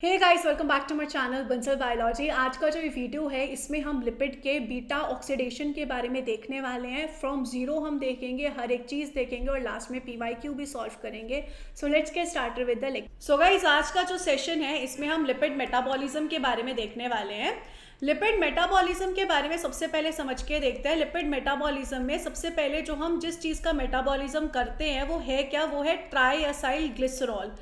Hey guys, welcome back to my channel Bansal biology. आज का जो ये वीडियो है इसमें हम लिपिड के बीटा ऑक्सीडेशन के बारे में देखने वाले हैं। फ्रॉम जीरो हम देखेंगे, हर एक चीज़ देखेंगे और लास्ट में पीवाईक्यू भी सॉल्व करेंगे। So let's get started with the lecture. So guys, आज का जो सेशन है इसमें हम लिपिड मेटाबॉलिज्म के बारे में देखने वाले हैं। लिपिड मेटाबॉलिज्म के बारे में सबसे पहले समझ के देखते हैं। लिपिड मेटाबॉलिज्म में सबसे पहले जो हम जिस चीज़ का मेटाबॉलिज्म करते हैं वो है क्या? वो है ट्राईएसाइल ग्लिसरॉल।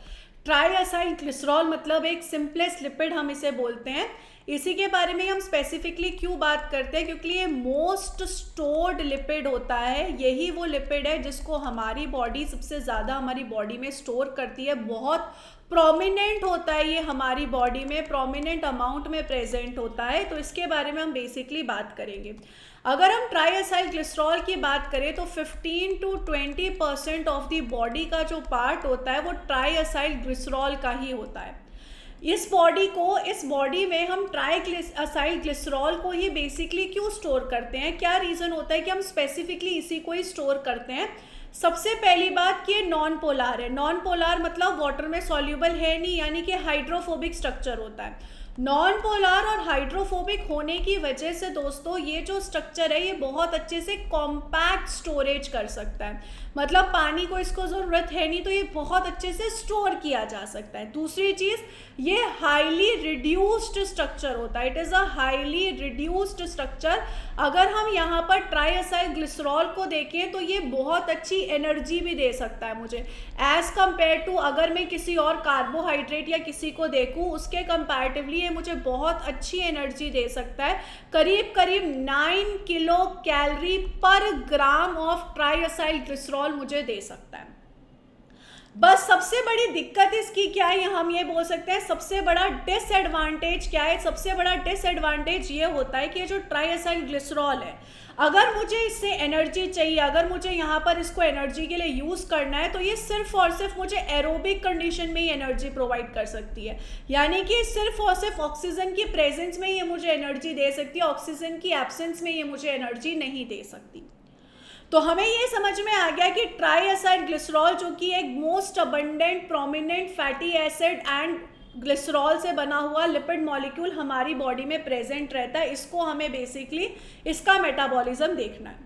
ट्राईएसाइल ग्लिसरॉल मतलब एक सिंपलेस्ट लिपिड हम इसे बोलते हैं। इसी के बारे में हम स्पेसिफिकली क्यों बात करते हैं? क्योंकि ये मोस्ट स्टोर्ड लिपिड होता है। यही वो लिपिड है जिसको हमारी बॉडी सबसे ज़्यादा हमारी बॉडी में स्टोर करती है। बहुत प्रोमिनेंट होता है ये हमारी बॉडी में, प्रोमिनेंट अमाउंट में प्रेजेंट होता है। तो इसके बारे में हम बेसिकली बात करेंगे। अगर हम ट्राईएसाइल ग्लिसरॉल की बात करें तो 15 to 20% ऑफ द बॉडी का जो पार्ट होता है वो ट्राईएसाइल ग्लिसरॉल का ही होता है। इस बॉडी में हम ट्राईएसाइल ग्लिसरॉल को ही बेसिकली क्यों स्टोर करते हैं? क्या रीज़न होता है कि हम स्पेसिफिकली इसी को ही स्टोर करते हैं? सबसे पहली बात कि ये नॉन पोलार है। नॉन पोलार मतलब वाटर में सॉल्यूबल है नहीं, यानी कि हाइड्रोफोबिक स्ट्रक्चर होता है। नॉन पोलार और हाइड्रोफोबिक होने की वजह से दोस्तों ये जो स्ट्रक्चर है ये बहुत अच्छे से कॉम्पैक्ट स्टोरेज कर सकता है। मतलब पानी को इसको ज़रूरत है नहीं तो ये बहुत अच्छे से स्टोर किया जा सकता है। दूसरी चीज़, ये हाईली रिड्यूस्ड स्ट्रक्चर होता है। It is a highly reduced structure. अगर हम यहाँ पर ट्राईएसाइल ग्लिसरॉल को देखें तो ये बहुत अच्छी एनर्जी भी दे सकता है मुझे, एज़ कम्पेयर टू अगर मैं किसी और कार्बोहाइड्रेट या किसी को देखूँ उसके कंपैरेटिवली ये मुझे बहुत अच्छी एनर्जी दे सकता है। करीब करीब 9 किलो कैलोरी पर ग्राम ऑफ ट्राईएसाइल ग्लिसरॉल मुझे दे सकता है। बस सबसे बड़ी दिक्कत इसकी क्या है, हम ये बोल सकते हैं सबसे बड़ा डिसएडवांटेज क्या है? सबसे बड़ा डिसएडवांटेज ये होता है कि ये जो ट्राईएसाइल ग्लिसरॉल है, अगर मुझे इससे एनर्जी चाहिए, अगर मुझे यहाँ पर इसको एनर्जी के लिए यूज़ करना है तो ये सिर्फ और सिर्फ मुझे एरोबिक कंडीशन में ही एनर्जी प्रोवाइड कर सकती है। यानी कि सिर्फ और सिर्फ ऑक्सीजन की प्रेजेंस में ही ये मुझे एनर्जी दे सकती है, ऑक्सीजन की एब्सेंस में ये मुझे एनर्जी नहीं दे सकती। तो हमें ये समझ में आ गया कि ट्राईएसाइल ग्लिसरॉल जो कि एक most abundant prominent fatty acid and glycerol से बना हुआ लिपिड मॉलिक्यूल हमारी बॉडी में प्रेजेंट रहता है। इसको हमें बेसिकली इसका मेटाबॉलिज्म देखना है।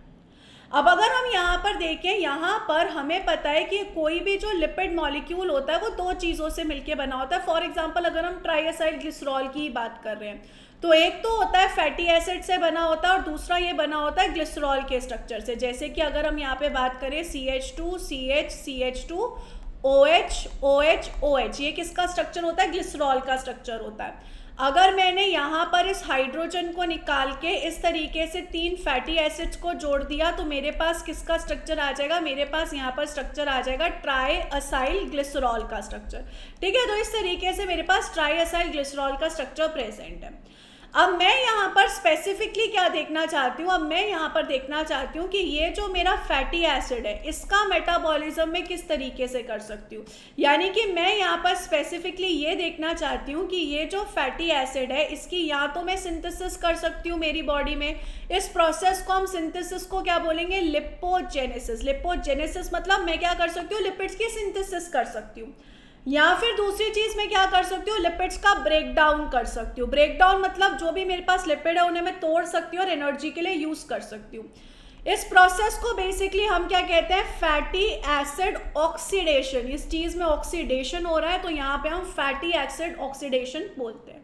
अब अगर हम यहाँ पर देखें, यहाँ पर हमें पता है कि कोई भी जो लिपिड मॉलिक्यूल होता है वो दो चीज़ों से मिलकर बना होता है। फॉर एग्जांपल अगर हम ट्राईएसाइल ग्लिसरॉल की बात कर रहे हैं तो एक तो होता है फैटी एसिड से बना होता है और दूसरा ये बना होता है ग्लिसरॉल के स्ट्रक्चर से। जैसे कि अगर हम यहाँ पे बात करें CH2 CH CH2 OH OH OH, ये किसका स्ट्रक्चर होता है? ग्लिसरॉल का स्ट्रक्चर होता है। अगर मैंने यहाँ पर इस हाइड्रोजन को निकाल के इस तरीके से 3 फैटी एसिड्स को जोड़ दिया तो मेरे पास किसका स्ट्रक्चर आ जाएगा? मेरे पास यहाँ पर स्ट्रक्चर आ जाएगा ट्राईएसाइल ग्लिसरॉल का स्ट्रक्चर। ठीक है, तो इस तरीके से मेरे पास ट्राईएसाइल ग्लिसरॉल का स्ट्रक्चर प्रेजेंट है। अब मैं यहाँ पर स्पेसिफिकली क्या देखना चाहती हूँ? अब मैं यहाँ पर देखना चाहती हूँ कि ये जो मेरा फैटी एसिड है इसका मेटाबॉलिज्म मैं किस तरीके से कर सकती हूँ। यानी कि मैं यहाँ पर स्पेसिफिकली ये देखना चाहती हूँ कि ये जो फैटी एसिड है इसकी या तो मैं सिंथेसिस कर सकती हूँ मेरी बॉडी में। इस प्रोसेस को हम सिंथेसिस को क्या बोलेंगे? लिपोजेनेसिस। लिपोजेनेसिस मतलब मैं क्या कर सकती हूँ? लिपिड्स की सिंथेसिस कर सकती हूँ। या फिर दूसरी चीज मैं क्या कर सकती हूँ? लिपिड्स का ब्रेक डाउन कर सकती हूँ। ब्रेक डाउन मतलब जो भी मेरे पास लिपिड है उन्हें मैं तोड़ सकती हूँ और एनर्जी के लिए यूज कर सकती हूँ। इस प्रोसेस को बेसिकली हम क्या कहते हैं? Fatty acid oxidation. इस चीज में ऑक्सीडेशन हो रहा है तो यहाँ पे हम फैटी एसिड ऑक्सीडेशन बोलते हैं।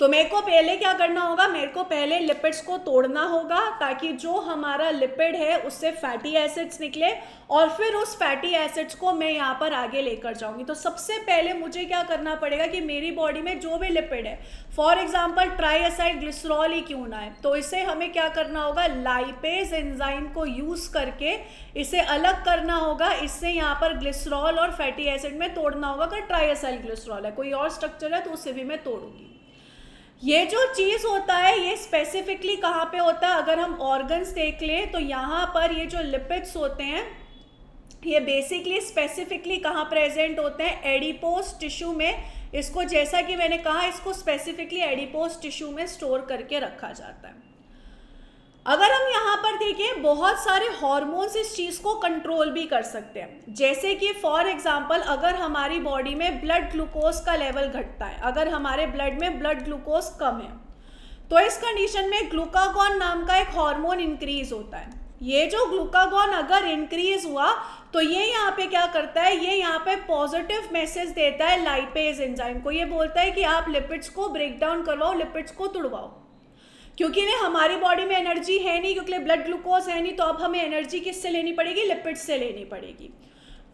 तो मेरे को पहले क्या करना होगा? मेरे को पहले लिपिड्स को तोड़ना होगा ताकि जो हमारा लिपिड है उससे फैटी एसिड्स निकले और फिर उस फैटी एसिड्स को मैं यहाँ पर आगे लेकर जाऊंगी। तो सबसे पहले मुझे क्या करना पड़ेगा कि मेरी बॉडी में जो भी लिपिड है, फॉर एग्जांपल ट्राईएसाइल ग्लिसरॉल ही क्यों ना है, तो इसे हमें क्या करना होगा? लाइपेज एंजाइम को यूज करके इसे अलग करना होगा। इससे यहाँ पर ग्लिसरॉल और फैटी एसिड में तोड़ना होगा। अगर ट्राईएसाइल ग्लिसरॉल है, कोई और स्ट्रक्चर है तो उसे भी मैं तोड़ूंगी। ये जो चीज़ होता है ये स्पेसिफिकली कहाँ पे होता है? अगर हम ऑर्गन्स देख लें तो यहाँ पर ये जो लिपिड्स होते हैं ये बेसिकली स्पेसिफिकली कहाँ प्रेजेंट होते हैं? एडिपोज टिश्यू में। इसको जैसा कि मैंने कहा इसको स्पेसिफिकली एडिपोज टिश्यू में स्टोर करके रखा जाता है। अगर हम यहाँ पर देखें, बहुत सारे हॉर्मोन्स इस चीज़ को कंट्रोल भी कर सकते हैं। जैसे कि फॉर एग्जांपल, अगर हमारी बॉडी में ब्लड ग्लूकोज का लेवल घटता है, अगर हमारे ब्लड में ब्लड ग्लूकोज कम है, तो इस कंडीशन में ग्लूकागॉन नाम का एक हार्मोन इंक्रीज होता है। ये जो ग्लूकागॉन अगर इंक्रीज हुआ तो ये यहाँ पे क्या करता है, ये यहाँ पे पॉजिटिव मैसेज देता है लाइपेज एंजाइम को। ये बोलता है कि आप लिपिड्स को ब्रेक डाउन करवाओ, लिपिड्स को तोड़वाओ, क्योंकि ने हमारी बॉडी में एनर्जी है नहीं, क्योंकि ब्लड ग्लूकोज है नहीं, तो अब हमें एनर्जी किससे लेनी पड़ेगी, लिपिड्स से लेनी पड़ेगी।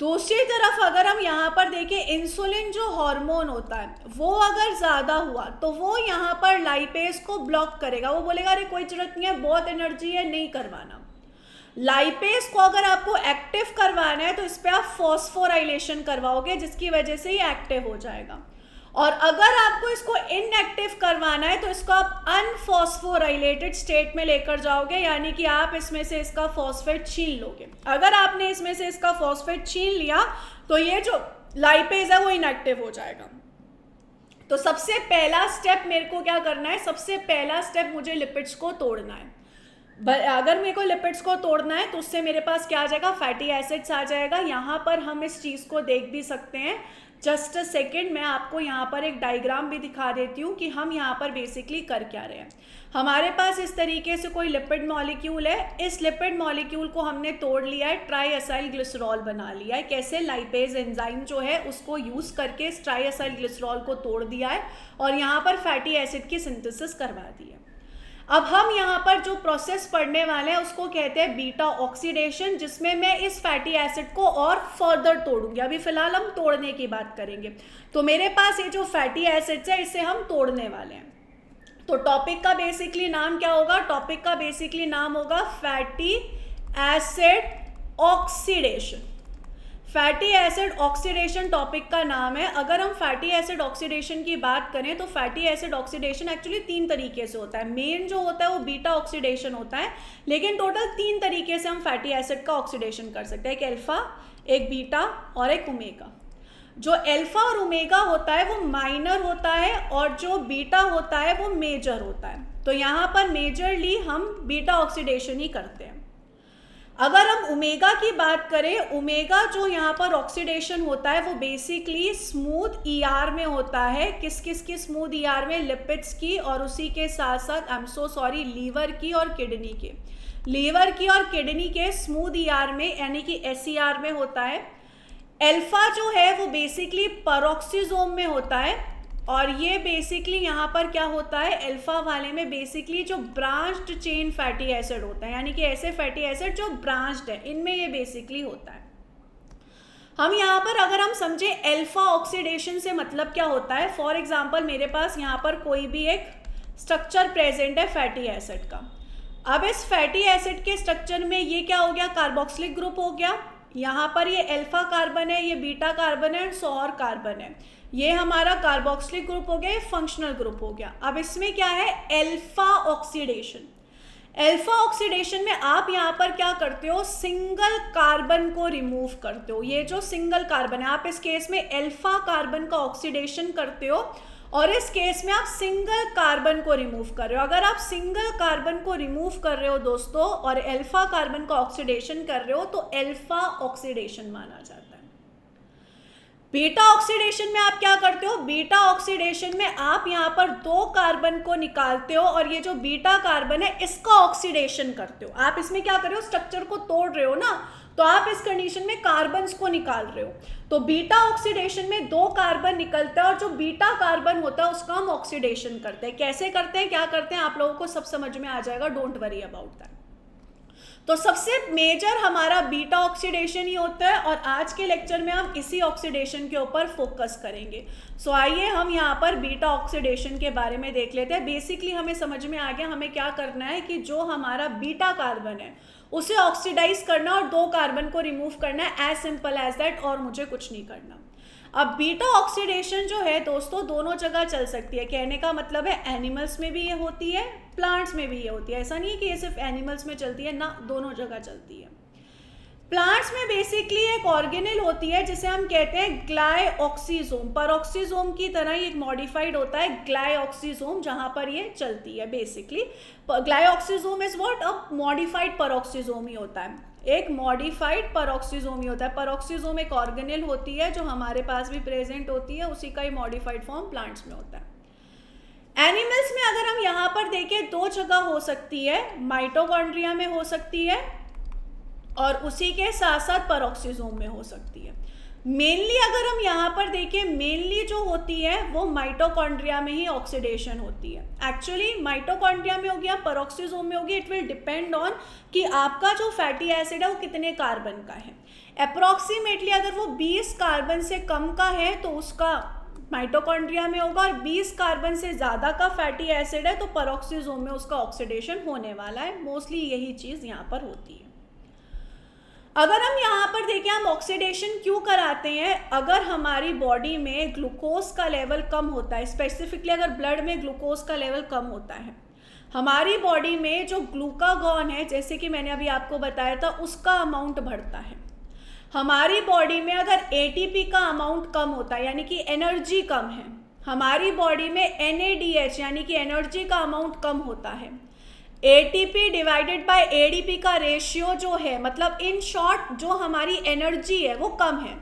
दूसरी तरफ अगर हम यहाँ पर देखें, इंसुलिन जो हार्मोन होता है वो अगर ज़्यादा हुआ तो वो यहाँ पर लाइपेज को ब्लॉक करेगा। वो बोलेगा अरे कोई जरूरत नहीं है, बहुत एनर्जी है, नहीं करवाना। लाइपेज को अगर आपको एक्टिव करवाना है तो इस पर आप फॉस्फोराइलेशन करवाओगे, जिसकी वजह से ये एक्टिव हो जाएगा। और अगर आपको इसको इनएक्टिव करवाना है तो इसको आप अनफॉस्फोराइलेटेड स्टेट में लेकर जाओगे, यानी कि आप इसमें से इसका फॉस्फेट छीन लोगे। अगर आपने इसमें से इसका फॉस्फेट छीन लिया तो ये जो लाइपेज है वो इनएक्टिव हो जाएगा। तो सबसे पहला स्टेप मेरे को क्या करना है, सबसे पहला स्टेप मुझे लिपिड्स को तोड़ना है। अगर मेरे को लिपिड्स को तोड़ना है तो उससे मेरे पास क्या आ जाएगा, फैटी एसिड्स आ जाएगा। यहाँ पर हम इस चीज़ को देख भी सकते हैं। जस्ट अ सेकेंड, मैं आपको यहाँ पर एक डायग्राम भी दिखा देती हूँ कि हम यहाँ पर बेसिकली कर क्या रहे हैं। हमारे पास इस तरीके से कोई लिपिड मॉलिक्यूल है, इस लिपिड मॉलिक्यूल को हमने तोड़ लिया है, ट्राई एसाइल ग्लिसरॉल बना लिया है। कैसे, लाइपेज एंजाइम जो है उसको यूज़ करके इस ट्राई एसाइल ग्लिसरॉल को तोड़ दिया है और यहाँ पर फैटी एसिड की सिंथेसिस करवा दी है। अब हम यहाँ पर जो प्रोसेस पढ़ने वाले हैं उसको कहते हैं बीटा ऑक्सीडेशन, जिसमें मैं इस फैटी एसिड को और फर्दर तोड़ूंगी। अभी फिलहाल हम तोड़ने की बात करेंगे। तो मेरे पास ये जो फैटी एसिड्स है इसे हम तोड़ने वाले हैं। तो टॉपिक का बेसिकली नाम क्या होगा, टॉपिक का बेसिकली नाम होगा fatty acid oxidation. Fatty acid oxidation topic का नाम है। अगर हम फैटी एसिड ऑक्सीडेशन की बात करें तो फैटी एसिड ऑक्सीडेशन एक्चुअली 3 तरीके से होता है। मेन जो होता है वो बीटा ऑक्सीडेशन होता है, लेकिन टोटल 3 तरीके से हम फैटी एसिड का ऑक्सीडेशन कर सकते हैं, एक अल्फा, एक बीटा और एक ओमेगा। जो अल्फा और ओमेगा होता है वो माइनर होता है और जो बीटा होता है वो मेजर होता है। तो यहाँ पर मेजरली हम बीटा ऑक्सीडेशन ही करते हैं। अगर हम ओमेगा की बात करें, ओमेगा जो यहाँ पर ऑक्सीडेशन होता है वो बेसिकली स्मूथ ईआर में होता है। किस किस की स्मूथ ईआर में, लिपिड्स की और उसी के साथ साथ I am so sorry liver की और किडनी के, लीवर की और किडनी के स्मूथ ईआर में यानी कि एसईआर में होता है। अल्फा जो है वो बेसिकली पेरोक्सिसोम में होता है और ये बेसिकली यहाँ पर क्या होता है, अल्फा वाले में बेसिकली जो ब्रांच्ड चेन फैटी एसिड होता है, यानी कि ऐसे फैटी एसिड जो ब्रांच्ड है, इनमें ये बेसिकली होता है। हम यहाँ पर अगर हम समझे अल्फा ऑक्सीडेशन से मतलब क्या होता है, फॉर एग्जांपल मेरे पास यहाँ पर कोई भी एक स्ट्रक्चर प्रेजेंट है फैटी एसिड का। अब इस फैटी एसिड के स्ट्रक्चर में ये क्या हो गया, कार्बोक्सिलिक ग्रुप हो गया। यहाँ पर ये अल्फा कार्बन है, ये बीटा कार्बन है, 100 और कार्बन है। ये हमारा कार्बोक्सिलिक ग्रुप हो गया, ये फंक्शनल ग्रुप हो गया। अब इसमें क्या है, अल्फा ऑक्सीडेशन। अल्फा ऑक्सीडेशन में आप यहाँ पर क्या करते हो, सिंगल कार्बन को रिमूव करते हो। ये जो सिंगल कार्बन है, आप इस केस में अल्फा कार्बन का ऑक्सीडेशन करते हो और इस केस में आप सिंगल कार्बन को रिमूव कर रहे हो। अगर आप सिंगल कार्बन को रिमूव कर रहे हो दोस्तों और अल्फा कार्बन का ऑक्सीडेशन कर रहे हो तो अल्फा ऑक्सीडेशन माना जाता है। बीटा ऑक्सीडेशन में आप क्या करते हो, बीटा ऑक्सीडेशन में आप यहाँ पर 2 कार्बन को निकालते हो और ये जो बीटा कार्बन है इसका ऑक्सीडेशन करते हो। आप इसमें क्या कर रहे हो, स्ट्रक्चर को तोड़ रहे हो ना, तो आप इस कंडीशन में कार्बन्स को निकाल रहे हो। तो बीटा ऑक्सीडेशन में 2 कार्बन निकलता है और जो बीटा कार्बन होता है उसका हम ऑक्सीडेशन करते हैं। कैसे करते हैं, क्या करते हैं, आप लोगों को सब समझ में आ जाएगा, डोंट वरी अबाउट दैट। तो सबसे मेजर हमारा बीटा ऑक्सीडेशन ही होता है और आज के लेक्चर में हम इसी ऑक्सीडेशन के ऊपर फोकस करेंगे। सो आइए हम यहाँ पर बीटा ऑक्सीडेशन के बारे में देख लेते हैं। बेसिकली हमें समझ में आ गया हमें क्या करना है कि जो हमारा बीटा कार्बन है उसे ऑक्सीडाइज करना और 2 कार्बन को रिमूव करना है, एज सिंपल एज दैट, और मुझे कुछ नहीं करना। अब बीटा ऑक्सीडेशन जो है दोस्तों दोनों जगह चल सकती है। कहने का मतलब है एनिमल्स में भी ये होती है, प्लांट्स में भी ये होती है। ऐसा नहीं है कि ये सिर्फ एनिमल्स में चलती है ना, दोनों जगह चलती है। प्लांट्स में बेसिकली एक ऑर्गेनेल होती है जिसे हम कहते हैं ग्लाइऑक्सीजोम। पेरोक्सीजोम की तरह ही एक मॉडिफाइड होता है ग्लाइऑक्सीजोम, जहां पर ये चलती है। Basically glyoxysome is what, a modified peroxisome ही होता है, एक मॉडिफाइड पेरोक्सीजोम ही होता है। पेरोक्सीजोम एक ऑर्गेनेल होती है जो हमारे पास भी प्रेजेंट होती है, उसी का ही मॉडिफाइड फॉर्म प्लांट्स में होता है। एनिमल्स में अगर हम यहाँ पर देखें, दो जगह हो सकती है, माइटोकॉन्ड्रिया में हो सकती है और उसी के साथ साथ पेरोक्सीजोम में हो सकती है। मेनली अगर हम यहाँ पर देखें, मेनली जो होती है वो माइटोकॉन्ड्रिया में ही ऑक्सीडेशन होती है। एक्चुअली माइटोकॉन्ड्रिया में होगी या पेरोक्सीजोम में होगी, इट विल डिपेंड ऑन कि आपका जो फैटी एसिड है वो कितने कार्बन का है। अप्रॉक्सीमेटली अगर वो 20 कार्बन से कम का है तो उसका माइटोकॉन्ड्रिया में होगा, और 20 कार्बन से ज़्यादा का फैटी एसिड है तो पेरोक्सीजोम में उसका ऑक्सीडेशन होने वाला है। मोस्टली यही चीज़ यहाँ पर होती है। अगर हम यहाँ पर देखें, हम ऑक्सीडेशन क्यों कराते हैं? अगर हमारी बॉडी में ग्लूकोज का लेवल कम होता है, स्पेसिफिकली अगर ब्लड में ग्लूकोज का लेवल कम होता है, हमारी बॉडी में जो ग्लूकागॉन है, जैसे कि मैंने अभी आपको बताया था, उसका अमाउंट बढ़ता है। हमारी बॉडी में अगर एटीपी का अमाउंट कम होता है, यानी कि एनर्जी कम है, हमारी बॉडी में एनएडीएच यानी कि एनर्जी का अमाउंट कम होता है, एटीपी डिवाइडेड बाय एडीपी का रेशियो जो है, मतलब इन शॉर्ट जो हमारी एनर्जी है वो कम है,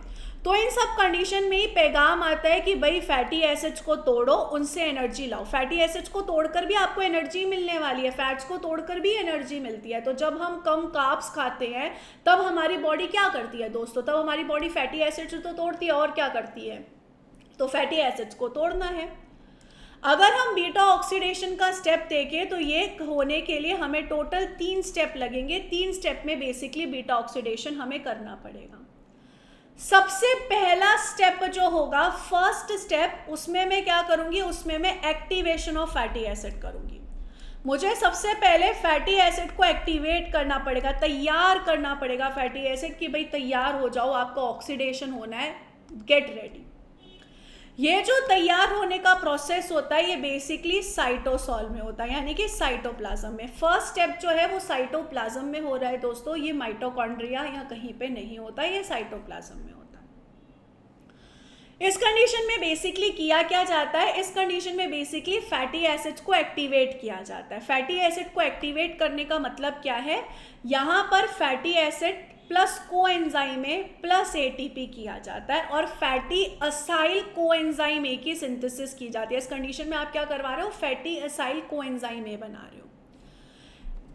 तो इन सब कंडीशन में ही पैगाम आता है कि भाई फैटी एसिड्स को तोड़ो, उनसे एनर्जी लाओ। फैटी एसिड्स को तोड़कर भी आपको एनर्जी मिलने वाली है, फैट्स को तोड़कर भी एनर्जी मिलती है। तो जब हम कम कार्ब्स खाते हैं तब हमारी बॉडी क्या करती है दोस्तों? तब हमारी बॉडी फैटी एसिड्स तो तोड़ती है, और क्या करती है? तो फैटी एसिड्स को तोड़ना है। अगर हम बीटा ऑक्सीडेशन का स्टेप देखें तो ये होने के लिए हमें टोटल 3 स्टेप लगेंगे। 3 स्टेप में बेसिकली बीटा ऑक्सीडेशन हमें करना पड़ेगा। सबसे पहला स्टेप जो होगा, फर्स्ट स्टेप, उसमें मैं क्या करूंगी? उसमें मैं एक्टिवेशन ऑफ फैटी एसिड करूंगी। मुझे सबसे पहले फैटी एसिड को एक्टिवेट करना पड़ेगा, तैयार करना पड़ेगा फैटी एसिड कि भाई तैयार हो जाओ, आपका ऑक्सीडेशन होना है, गेट रेडी। ये जो तैयार होने का प्रोसेस होता है ये बेसिकली साइटोसॉल में होता है, यानी कि साइटोप्लाज्म में। फर्स्ट स्टेप जो है वो साइटोप्लाज्म में हो रहा है दोस्तों, ये माइटोकॉन्ड्रिया या कहीं पे नहीं होता, ये साइटोप्लाज्म में होता है। इस कंडीशन में बेसिकली किया क्या जाता है? इस कंडीशन में बेसिकली फैटी एसिड्स को एक्टिवेट किया जाता है। फैटी एसिड को एक्टिवेट करने का मतलब क्या है? यहाँ पर fatty acid plus coenzyme A plus ATP किया जाता है और फैटी असाइल कोएंजाइम ए की सिंथेसिस की जाती है। इस कंडीशन में आप क्या करवा रहे हो? फैटी असाइल कोएंजाइम ए बना रहे हो।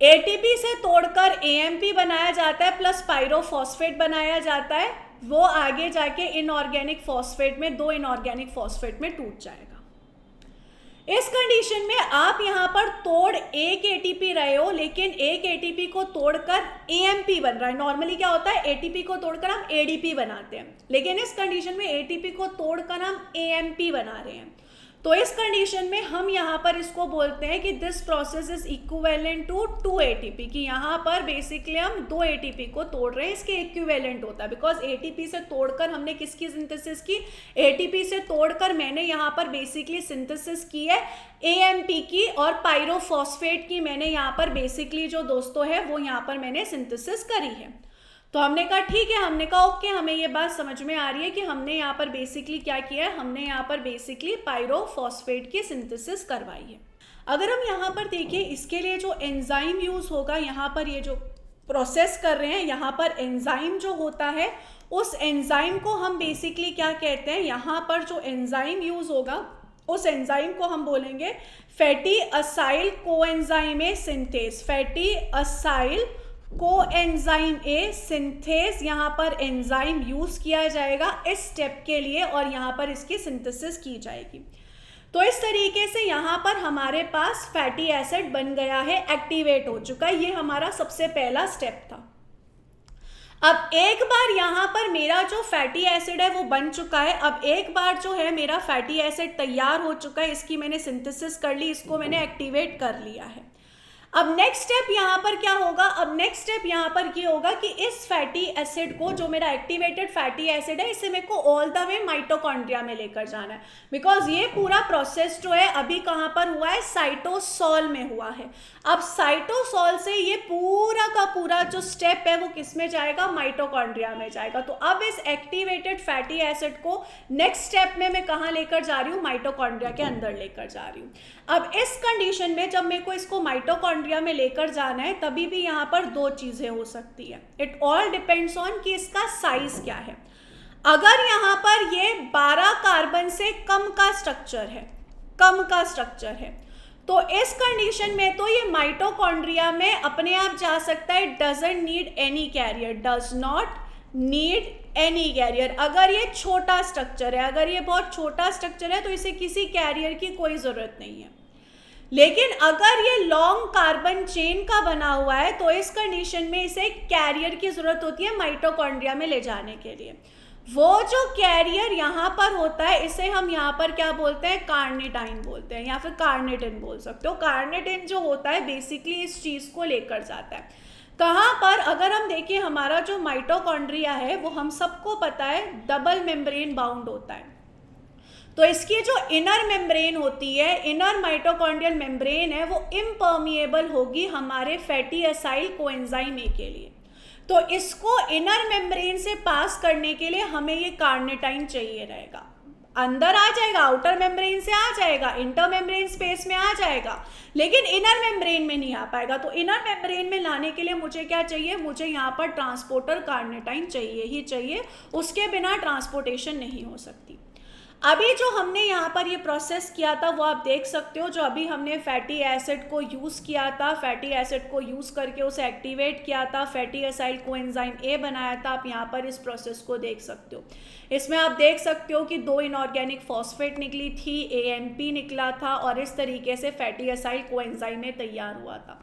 एटीपी से तोड़कर एएमपी बनाया जाता है प्लस पायरोफॉस्फेट बनाया जाता है, वो आगे जाके इनऑर्गेनिक फॉस्फेट में, 2 इनऑर्गेनिक फॉस्फेट में टूट जाएगा। इस कंडीशन में आप यहाँ पर तोड़ एक एटीपी रहे हो, लेकिन एक एटीपी को तोड़कर एएमपी बन रहा है। नॉर्मली क्या होता है? एटीपी को तोड़कर हम एडीपी बनाते हैं, लेकिन इस कंडीशन में एटीपी को तोड़कर हम एएमपी बना रहे हैं। तो इस कंडीशन में हम यहाँ पर इसको बोलते हैं कि this process is equivalent to 2 ATP, कि यहाँ पर बेसिकली हम 2 एटीपी को तोड़ रहे हैं, इसके इक्विवेलेंट होता है। बिकॉज एटीपी से तोड़कर हमने किसकी सिंथेसिस की? एटीपी से तोड़कर मैंने यहाँ पर बेसिकली सिंथेसिस की है एएमपी की, और पायरोफॉस्फेट की मैंने यहाँ पर बेसिकली जो दोस्तों है वो यहाँ पर मैंने सिंथेसिस करी है। तो हमने कहा ठीक है, हमने कहा ओके, हमें ये बात समझ में आ रही है कि हमने यहाँ पर बेसिकली क्या किया है, हमने यहाँ पर बेसिकली पायरोफॉस्फेट की सिंथेसिस करवाई है। अगर हम यहाँ पर देखें, इसके लिए जो एंजाइम यूज होगा, यहाँ पर ये जो प्रोसेस कर रहे हैं, यहाँ पर एंजाइम जो होता है, उस एंजाइम को हम बेसिकली क्या कहते हैं? यहाँ पर जो एंजाइम यूज होगा उस एंजाइम को हम बोलेंगे फैटी असाइल कोएंजाइम ए सिंथेस। फैटी असाइल कोएंजाइम ए सिंथेस, यहाँ पर एंजाइम यूज किया जाएगा इस स्टेप के लिए और यहाँ पर इसकी सिंथेसिस की जाएगी। तो इस तरीके से यहाँ पर हमारे पास फैटी एसिड बन गया है, एक्टिवेट हो चुका है। ये हमारा सबसे पहला स्टेप था। अब एक बार यहाँ पर मेरा जो फैटी एसिड है वो बन चुका है, अब एक बार जो है मेरा फैटी एसिड तैयार हो चुका है, इसकी मैंने सिंथेसिस कर ली, इसको मैंने एक्टिवेट कर लिया है। अब नेक्स्ट स्टेप यहाँ पर क्या होगा, अब नेक्स्ट स्टेप यहाँ पर ये होगा कि इस फैटी एसिड को, जो मेरा एक्टिवेटेड फैटी एसिड है, इसे मेरे को ऑल द वे माइटोकॉन्ड्रिया में लेकर जाना है, बिकॉज ये पूरा प्रोसेस जो है अभी कहाँ पर हुआ है, साइटोसॉल में हुआ है। अब साइटोसॉल से ये पूरा का पूरा जो स्टेप है वो किस में जाएगा, माइटोकॉन्ड्रिया में जाएगा। तो अब इस एक्टिवेटेड फैटी एसिड को नेक्स्ट स्टेप में मैं कहाँ लेकर जा रही हूँ, माइटोकॉन्ड्रिया के अंदर लेकर जा रही हूँ। अब इस कंडीशन में जब मेरे को इसको माइटोकॉन्ड्रिया में लेकर जाना है, तभी भी यहाँ पर दो चीजें हो सकती है। इट ऑल डिपेंड्स ऑन कि इसका साइज क्या है। अगर यहाँ पर ये 12 कार्बन से कम का स्ट्रक्चर है, कम का स्ट्रक्चर है, तो इस कंडीशन में तो ये माइटोकॉन्ड्रिया में अपने आप जा सकता है, doesn't need any carrier, does not need any carrier. अगर ये छोटा स्ट्रक्चर है, अगर ये बहुत छोटा स्ट्रक्चर है, तो इसे किसी कैरियर की कोई जरूरत नहीं है। लेकिन अगर ये लॉन्ग कार्बन चेन का बना हुआ है, तो इस कंडीशन में इसे कैरियर की जरूरत होती है माइटोकॉन्ड्रिया में ले जाने के लिए। वो जो कैरियर यहाँ पर होता है, इसे हम यहाँ पर क्या बोलते हैं, कार्निटाइन बोलते हैं, या फिर कार्निटिन बोल सकते हो। कार्निटिन जो होता है बेसिकली इस चीज को लेकर जाता है कहाँ पर, अगर हम देखें हमारा जो माइटोकॉन्ड्रिया है वो हम सबको पता है डबल मेम्ब्रेन बाउंड होता है। तो इसकी जो इनर मेम्ब्रेन होती है, इनर माइटोकॉन्ड्रियल मेम्ब्रेन है, वो इम्पर्मिएबल होगी हमारे फैटी एसाइल कोएंजाइम ए के लिए। तो इसको इनर मेम्ब्रेन से पास करने के लिए हमें ये कार्निटाइन चाहिए रहेगा। अंदर आ जाएगा, आउटर मेम्ब्रेन से आ जाएगा, इंटर मेम्ब्रेन स्पेस में आ जाएगा, लेकिन इनर मेम्ब्रेन में नहीं आ पाएगा। तो इनर मेम्ब्रेन में लाने के लिए मुझे क्या चाहिए, मुझे यहाँ पर ट्रांसपोर्टर कार्निटाइन चाहिए ही चाहिए, उसके बिना ट्रांसपोर्टेशन नहीं हो सकती। अभी जो हमने यहाँ पर ये प्रोसेस किया था वो आप देख सकते हो, जो अभी हमने फैटी एसिड को यूज़ किया था, फैटी एसिड को यूज़ करके उसे एक्टिवेट किया था, फैटी एसाइल कोएंजाइम ए बनाया था। आप यहाँ पर इस प्रोसेस को देख सकते हो। इसमें आप देख सकते हो कि 2 इनऑर्गेनिक फॉस्फेट निकली थी, AMP निकला था, और इस तरीके से फैटी एसाइल कोएंजाइम ए तैयार हुआ था।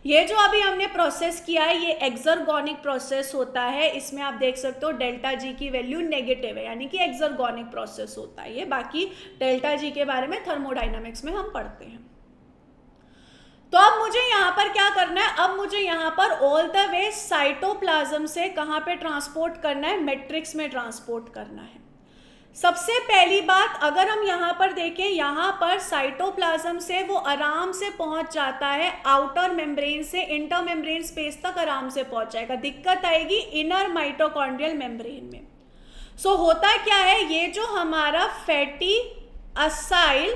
ये जो अभी हमने प्रोसेस किया है ये एक्सर्गोनिक प्रोसेस होता है। इसमें आप देख सकते हो डेल्टा जी की वैल्यू नेगेटिव है, यानी कि एक्सर्गोनिक प्रोसेस होता है ये। बाकी डेल्टा जी के बारे में थर्मोडाइनमिक्स में हम पढ़ते हैं। तो अब मुझे यहाँ पर क्या करना है, अब मुझे यहाँ पर ऑल द वे साइटोप्लाज्म से कहाँ पे ट्रांसपोर्ट करना है, मैट्रिक्स में ट्रांसपोर्ट करना है। सबसे पहली बात, अगर हम यहाँ पर देखें, यहाँ पर साइटोप्लाज्म से वो आराम से पहुँच जाता है आउटर मेम्ब्रेन से इंटर मेम्ब्रेन स्पेस तक आराम से पहुँच जाएगा। दिक्कत आएगी इनर माइटोकॉन्ड्रियल मेम्ब्रेन में। सो होता क्या है, ये जो हमारा फैटी एसाइल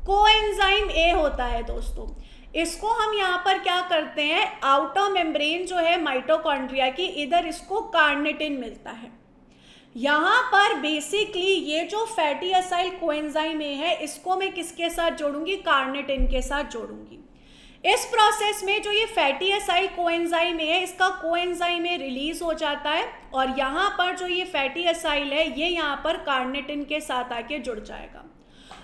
कोएंजाइम ए होता है दोस्तों, इसको हम यहाँ पर क्या करते हैं, आउटर मेम्ब्रेन जो है माइटोकॉन्ड्रिया की, इधर इसको कार्निटिन मिलता है। यहाँ पर बेसिकली ये जो फैटी एसाइल कोएंजाइम ए है, इसको मैं किसके साथ जोड़ूंगी, कार्निटिन के साथ जोड़ूंगी। इस प्रोसेस में जो ये फैटी एसाइल कोएंजाइम ए है, इसका कोएंजाइम ए रिलीज हो जाता है, और यहाँ पर जो ये फैटी एसाइल है ये यहाँ पर कार्निटिन के साथ आके जुड़ जाएगा।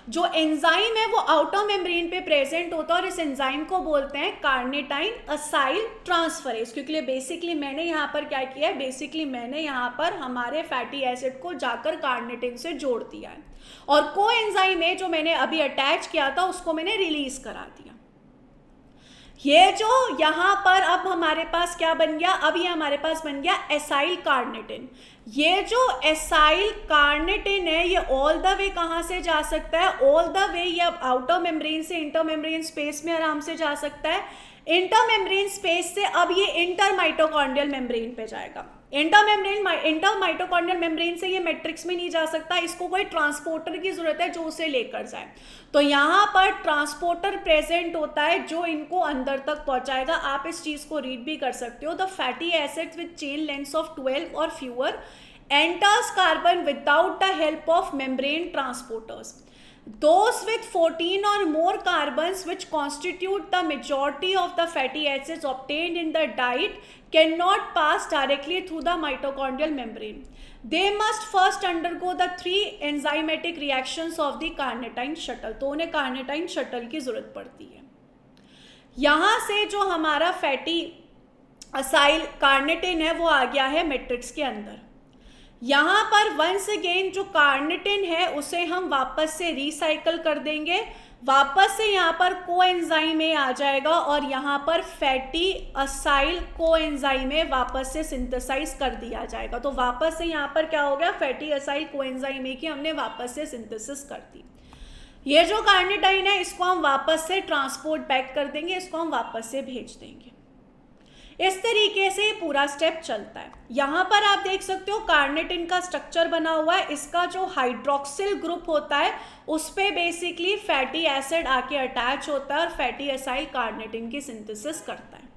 जो एंजाइम है वो आउटर मेम्ब्रेन पे प्रेजेंट होता है, और इस एंजाइम को बोलते हैं कार्निटाइन एसाइल ट्रांसफरेज। क्योंकि बेसिकली मैंने यहाँ पर क्या किया है, बेसिकली मैंने यहाँ पर हमारे फैटी एसिड को जाकर कार्निटिन से जोड़ दिया है, और को एंजाइम है जो मैंने अभी अटैच किया था उसको मैंने रिलीज करा दिया। ये जो यहाँ पर अब हमारे पास क्या बन गया, अब ये हमारे पास बन गया एसाइल कार्निटिन। ये जो एसाइल कार्निटिन है ये ऑल द वे कहाँ से जा सकता है, ऑल द वे ये अब आउटर मेम्ब्रेन से इंटर मेम्ब्रेन स्पेस में आराम से जा सकता है। इंटर मेम्ब्रेन स्पेस से अब ये इंटर माइटोकॉन्ड्रियल मेम्ब्रेन पे जाएगा। इंटर माइटोकॉन्ड्रियल मेम्ब्रेन से ये मैट्रिक्स में नहीं जा सकता, इसको कोई ट्रांसपोर्टर की जरूरत है जो उसे लेकर जाए। तो यहाँ पर ट्रांसपोर्टर प्रेजेंट होता है जो इनको अंदर तक पहुंचाएगा। आप इस चीज को रीड भी कर सकते हो, the fatty acids with chain length of 12 और fewer enters carbon without the help of membrane transporters. Those with 14 or more carbons, which constitute the majority of the fatty acids obtained in the diet, cannot pass directly through the mitochondrial membrane. They must first undergo the 3 enzymatic reactions of the carnitine shuttle. तो उन्हें carnitine shuttle की जरूरत पड़ती है। यहाँ से जो हमारा फैटी एसाइल कार्निटिन है वो आ गया है मैट्रिक्स के अंदर। यहाँ पर वंस अगेन जो कार्निटिन है उसे हम वापस से रिसाइकल कर देंगे, वापस से यहाँ पर कोएंजाइम में आ जाएगा और यहाँ पर फैटी असाइल कोएंजाइम में वापस से सिंथेसाइज कर दिया जाएगा। तो वापस से यहाँ पर क्या हो गया, फैटी असाइल कोएंजाइम में की हमने वापस से सिंथेसिस कर दी। ये जो कार्निटाइन है इसको हम वापस से ट्रांसपोर्ट बैक कर देंगे, इसको हम वापस से भेज देंगे। इस तरीके से पूरा स्टेप चलता है। यहाँ पर आप देख सकते हो कार्निटिन का स्ट्रक्चर बना हुआ है, इसका जो हाइड्रोक्सिल ग्रुप होता है उस पे बेसिकली फैटी एसिड आके अटैच होता है और फैटी एसाइल कार्निटिन की सिंथेसिस करता है।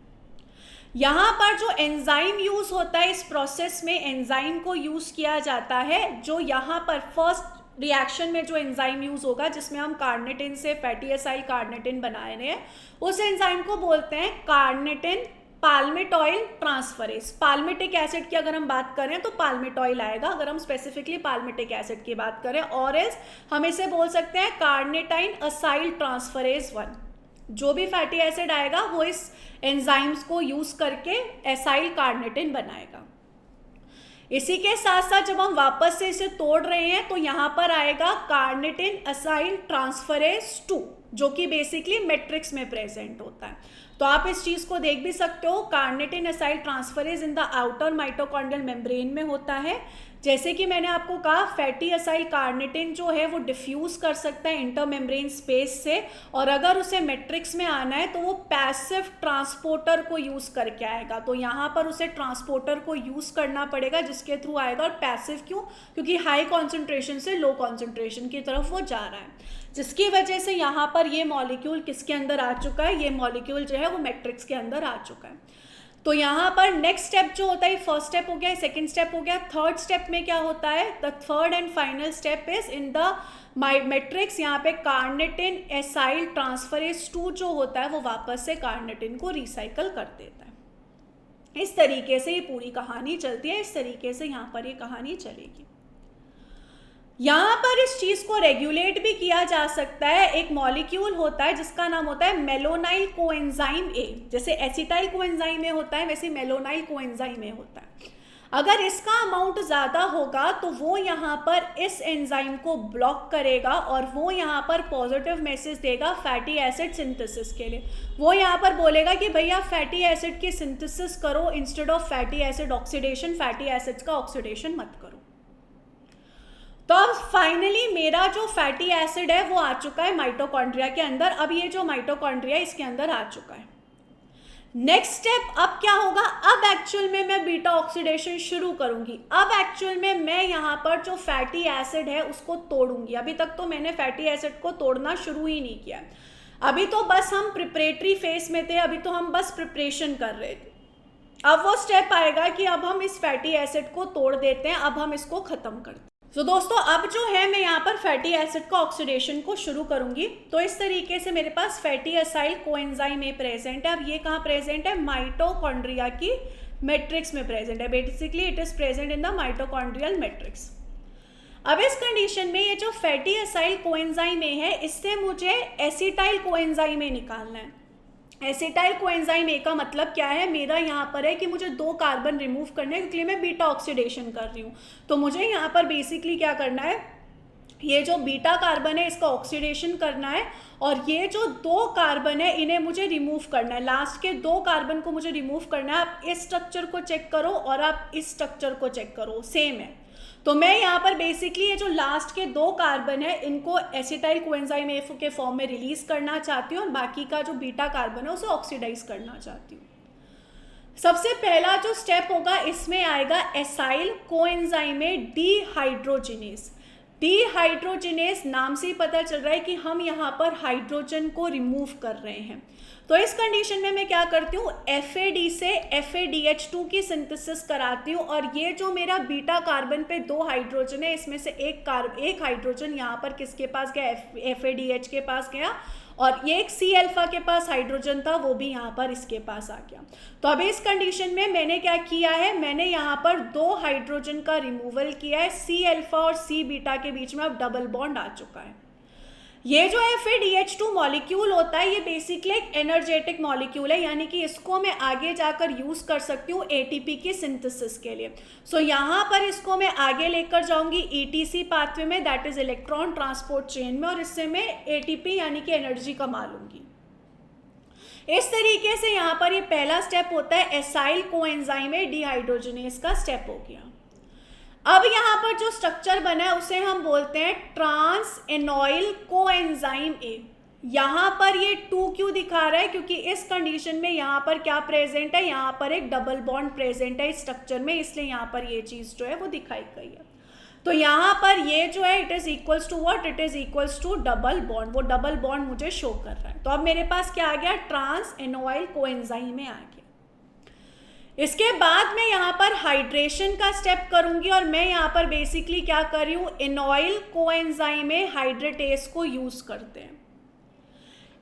यहाँ पर जो एंजाइम यूज होता है इस प्रोसेस में, एंजाइम को यूज किया जाता है, जो यहाँ पर फर्स्ट रिएक्शन में जो एंजाइम यूज होगा जिसमें हम कार्निटिन से फैटी एसाइल कार्निटिन बना रहे हैं, उस एंजाइम को बोलते हैं कार्निटिन पाल्मिटॉइल ट्रांसफरेज। पाल्मिटिक एसिड की अगर हम बात करें तो पाल्मिटॉइल आएगा, अगर हम स्पेसिफिकली पाल्मिटिक एसिड की बात करें, और एस हम इसे बोल सकते हैं कार्निटाइन असाइल ट्रांसफरेज 1। जो भी फैटी एसिड आएगा वो इस एंजाइम्स को यूज करके एसाइल कार्निटिन बनाएगा। इसी के साथ साथ जब हम वापस से इसे तोड़ रहे हैं तो यहाँ पर आएगा कार्निटिन असाइल ट्रांसफरेज 2, जो कि बेसिकली मैट्रिक्स में प्रेजेंट होता है। तो आप इस चीज को देख भी सकते हो, carnitine acyl transferase in the outer mitochondrial membrane में होता है। जैसे कि मैंने आपको कहा, फैटी असाइल कार्निटिन जो है वो डिफ्यूज कर सकता है इंटर मेम्ब्रेन स्पेस से, और अगर उसे मैट्रिक्स में आना है तो वो पैसिव ट्रांसपोर्टर को यूज करके आएगा। तो यहाँ पर उसे ट्रांसपोर्टर को यूज करना पड़ेगा जिसके थ्रू आएगा। और पैसिव क्यों? क्योंकि हाई कॉन्सेंट्रेशन से लो कॉन्सेंट्रेशन की तरफ वो जा रहा है, जिसकी वजह से यहाँ पर ये मॉलिक्यूल किसके अंदर आ चुका है, ये मॉलिक्यूल जो है वो मैट्रिक्स के अंदर आ चुका है। तो यहाँ पर नेक्स्ट स्टेप जो होता है, फर्स्ट स्टेप हो गया, सेकंड स्टेप हो गया, थर्ड स्टेप में क्या होता है, the third and final step is in the matrix. यहाँ पे कार्निटिन एसाइल ट्रांसफरेज 2 जो होता है वो वापस से कार्निटिन को रिसाइकल कर देता है। इस तरीके से ये पूरी कहानी चलती है, इस तरीके से यहाँ पर ये कहानी चलेगी। यहाँ पर इस चीज को रेगुलेट भी किया जा सकता है। एक मॉलिक्यूल होता है जिसका नाम होता है मेलोनाइल कोएंजाइम ए। जैसे एसिटाइल कोएंजाइम में होता है वैसे मेलोनाइल कोएंजाइम में होता है। अगर इसका अमाउंट ज़्यादा होगा तो वो यहाँ पर इस एंजाइम को ब्लॉक करेगा और वो यहाँ पर पॉजिटिव मैसेज देगा फैटी एसिड सिंथेसिस के लिए। वो यहाँ पर बोलेगा कि भैया फैटी एसिड की सिंथेसिस करो instead of fatty acid oxidation, fatty acids का ऑक्सीडेशन मत करो। तो अब फाइनली मेरा जो फैटी एसिड है वो आ चुका है माइटोकॉन्ड्रिया के अंदर। अब ये जो माइटोकॉन्ड्रिया है इसके अंदर आ चुका है। नेक्स्ट स्टेप अब क्या होगा, अब एक्चुअल में मैं बीटा ऑक्सीडेशन शुरू करूंगी। अब एक्चुअल में मैं यहाँ पर जो फैटी एसिड है उसको तोड़ूंगी। अभी तक तो मैंने फैटी एसिड को तोड़ना शुरू ही नहीं किया, अभी तो बस हम प्रिपरेटरी फेज में थे, अभी तो हम बस प्रिपरेशन कर रहे थे। अब वो स्टेप आएगा कि अब हम इस फैटी एसिड को तोड़ देते हैं, अब हम इसको खत्म करते हैं। तो दोस्तों अब जो है मैं यहाँ पर फैटी एसिड का ऑक्सीडेशन को शुरू करूंगी। तो इस तरीके से मेरे पास fatty acyl coenzyme A present है। अब ये कहाँ प्रेजेंट है, माइटोकॉन्ड्रिया की मैट्रिक्स में प्रेजेंट है। Basically it is present in the mitochondrial matrix. अब इस कंडीशन में ये जो फैटी असाइल कोएंजाइम ए है इससे मुझे एसिटाइल कोएंजाइम ए निकालना है। एसिटाइल कोएंजाइम ए का मतलब क्या है, मेरा यहाँ पर है कि मुझे 2 कार्बन रिमूव करने हैं क्योंकि मैं बीटा ऑक्सीडेशन कर रही हूँ। तो मुझे यहाँ पर बेसिकली क्या करना है, ये जो बीटा कार्बन है इसका ऑक्सीडेशन करना है और ये जो 2 कार्बन है इन्हें मुझे रिमूव करना है। लास्ट के 2 कार्बन को मुझे रिमूव करना है। आप इस स्ट्रक्चर को चेक करो और आप इस स्ट्रक्चर को चेक करो, सेम है। तो मैं यहाँ पर बेसिकली ये जो लास्ट के 2 कार्बन है इनको एसिटाइल कोएंजाइम ए के फॉर्म में रिलीज करना चाहती हूँ और बाकी का जो बीटा कार्बन है उसे ऑक्सीडाइज करना चाहती हूँ। सबसे पहला जो स्टेप होगा इसमें आएगा एसाइल कोएंजाइम ए डीहाइड्रोजिनेज। डीहाइड्रोजिनेज नाम से ही पता चल रहा है कि हम यहाँ पर हाइड्रोजन को रिमूव कर रहे हैं। तो इस कंडीशन में मैं क्या करती हूँ, FAD से FADH2 की सिंथेसिस कराती हूँ और ये जो मेरा बीटा कार्बन पे 2 हाइड्रोजन है इसमें से एक हाइड्रोजन यहाँ पर किसके पास गया, FADH के पास गया और ये एक C अल्फा के पास हाइड्रोजन था वो भी यहाँ पर इसके पास आ गया। तो अब इस कंडीशन में मैंने क्या किया है, मैंने यहाँ पर 2 हाइड्रोजन का रिमूवल किया है। C अल्फा और C बीटा के बीच में अब डबल बॉन्ड आ चुका है। ये जो FADH2 मॉलिक्यूल होता है ये बेसिकली एक एनर्जेटिक मॉलिक्यूल है, यानी कि इसको मैं आगे जाकर यूज़ कर सकती हूँ ATP की सिंथेसिस के लिए। सो यहाँ पर इसको मैं आगे लेकर जाऊँगी ETC पाथवे में, that is electron transport chain में, और इससे मैं ATP यानी कि एनर्जी कमा लूँगी। इस तरीके से यहाँ पर ये पहला स्टेप होता है एसाइल कोएंजाइम डिहाइड्रोजनेज का स्टेप हो गया। अब यहाँ पर जो स्ट्रक्चर बना है उसे हम बोलते हैं ट्रांस एनॉइल कोएंजाइम ए। यहाँ पर ये 2 क्यों दिखा रहा है, क्योंकि इस कंडीशन में यहाँ पर क्या प्रेजेंट है, यहाँ पर एक डबल बॉन्ड प्रेजेंट है इस स्ट्रक्चर में, इसलिए यहाँ पर ये चीज़ जो है वो दिखाई गई है। तो यहाँ पर ये जो है it is equals to what, it is equals to double bond, वो डबल बॉन्ड मुझे शो कर रहा है। तो अब मेरे पास क्या आ गया, ट्रांस एनॉइल कोएंजाइम में आ गया। इसके बाद मैं यहाँ पर हाइड्रेशन का स्टेप करूंगी, और मैं यहाँ पर बेसिकली क्या कर रही हूँ, एनॉइल कोएंजाइम में हाइड्रेटेस को यूज करते हैं।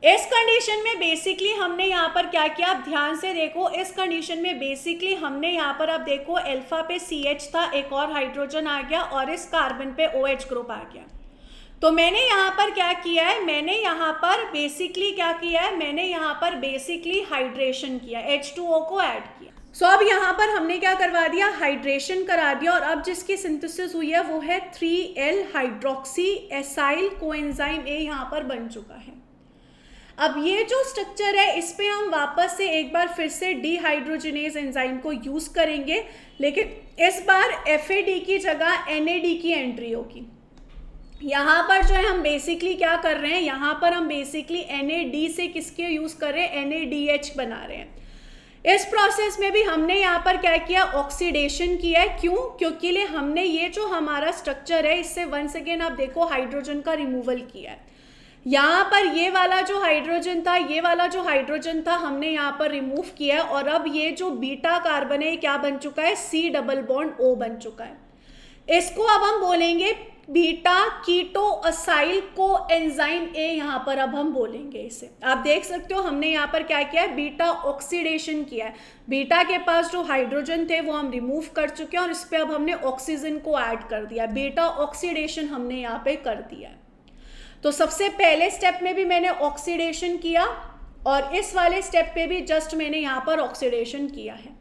इस कंडीशन में बेसिकली हमने यहाँ पर क्या किया, आप ध्यान से देखो, इस कंडीशन में बेसिकली हमने यहाँ पर आप देखो अल्फा पे CH था, एक और हाइड्रोजन आ गया, और इस कार्बन पे OH ग्रुप आ गया। तो मैंने यहाँ पर क्या किया है, मैंने यहाँ पर बेसिकली क्या किया है, मैंने यहाँ पर बेसिकली हाइड्रेशन किया, H2O को ऐड किया। सो अब यहाँ पर हमने क्या करवा दिया, हाइड्रेशन करा दिया, और अब जिसकी सिंथेसिस हुई है वो है 3L हाइड्रोक्सी एसाइल कोएंजाइम ए यहाँ पर बन चुका है। अब ये जो स्ट्रक्चर है इस पे हम वापस से एक बार फिर से डिहाइड्रोजनेज एंजाइम को यूज करेंगे, लेकिन इस बार FAD की जगह NAD की एंट्री होगी। यहाँ पर जो है हम बेसिकली क्या कर रहे हैं, यहाँ पर हम बेसिकली NAD से किसके यूज कर रहे हैं, NADH बना रहे हैं। इस प्रोसेस में भी हमने यहाँ पर क्या किया, ऑक्सीडेशन किया है। क्यों, क्योंकि लिए हमने ये जो हमारा स्ट्रक्चर है इससे वंस अगेन आप देखो हाइड्रोजन का रिमूवल किया है। यहाँ पर ये वाला जो हाइड्रोजन था, ये वाला जो हाइड्रोजन था हमने यहाँ पर रिमूव किया है, और अब ये जो बीटा कार्बन है क्या बन चुका है, C डबल बॉन्ड O बन चुका है। इसको अब हम बोलेंगे बीटा कीटो असाइल को एंजाइम ए, यहाँ पर अब हम बोलेंगे इसे। आप देख सकते हो हमने यहाँ पर क्या किया है, बीटा ऑक्सीडेशन किया है। बीटा के पास जो हाइड्रोजन थे वो हम रिमूव कर चुके हैं, और इस पे अब हमने ऑक्सीजन को ऐड कर दिया, बीटा ऑक्सीडेशन हमने यहाँ पे कर दिया है। तो सबसे पहले स्टेप में भी मैंने ऑक्सीडेशन किया, और इस वाले स्टेप पे भी जस्ट मैंने यहाँ पर ऑक्सीडेशन किया है।